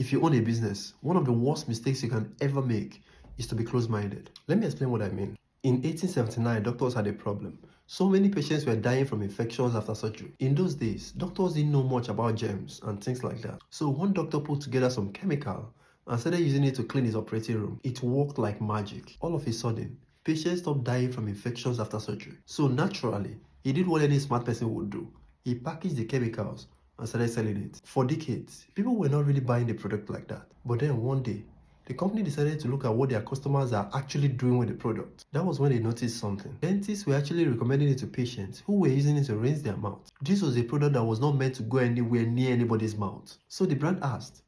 If you own a business, one of the worst mistakes you can ever make is to be close-minded. Let me explain what I mean. In 1879, doctors had a problem. So many patients were dying from infections after surgery. In those days, doctors didn't know much about germs and things like that. So one doctor put together some chemical and started using it to clean his operating room. It worked like magic. All of a sudden, patients stopped dying from infections after surgery. So naturally, he did what any smart person would do. He packaged the chemicals and started selling it. For decades, people were not really buying the product like that. But then one day, the company decided to look at what their customers are actually doing with the product. That was when they noticed something. Dentists were actually recommending it to patients who were using it to rinse their mouth. This was a product that was not meant to go anywhere near anybody's mouth. So the brand asked,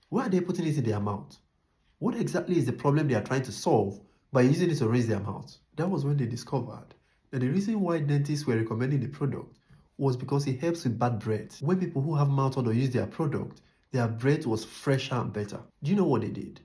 why are they putting it in their mouth? What exactly is the problem they are trying to solve by using it to rinse their mouth? That was when they discovered that the reason why dentists were recommending the product was because it helps with bad breath. When people who have mouth odor use their product, their breath was fresher and better. Do you know what they did?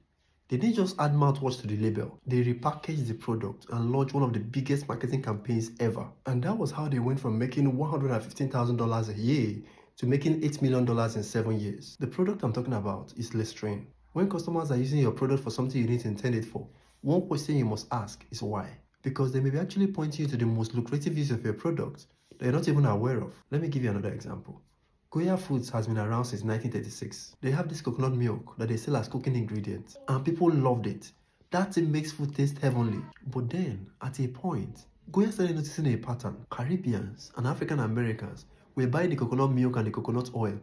They didn't just add mouthwash to the label, they repackaged the product and launched one of the biggest marketing campaigns ever. And that was how they went from making $115,000 a year to making $8 million in 7 years. The product I'm talking about is Listerine. When customers are using your product for something you didn't intend it for, one question you must ask is why? Because they may be actually pointing you to the most lucrative use of your product that you're not even aware of. Let me give you another example. Goya Foods has been around since 1936. They have this coconut milk that they sell as cooking ingredients, and people loved it. That thing makes food taste heavenly. But then, at a point, Goya started noticing a pattern. Caribbeans and African Americans were buying the coconut milk and the coconut oil,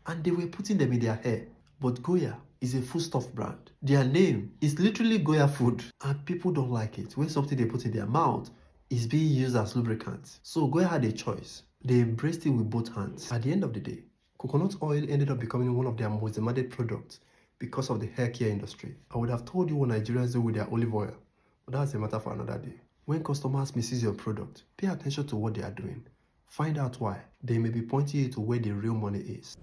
and they were putting them in their hair. But Goya is a foodstuff brand. Their name is literally Goya Food, and people don't like it when something they put in their mouth is being used as lubricant. So Goya had a choice. They embraced it with both hands. At the end of the day, coconut oil ended up becoming one of their most demanded products because of the hair care industry. I would have told you what Nigerians do with their olive oil, but that's a matter for another day. When customers misuse your product, pay attention to what they are doing. Find out why. They may be pointing you to where the real money is.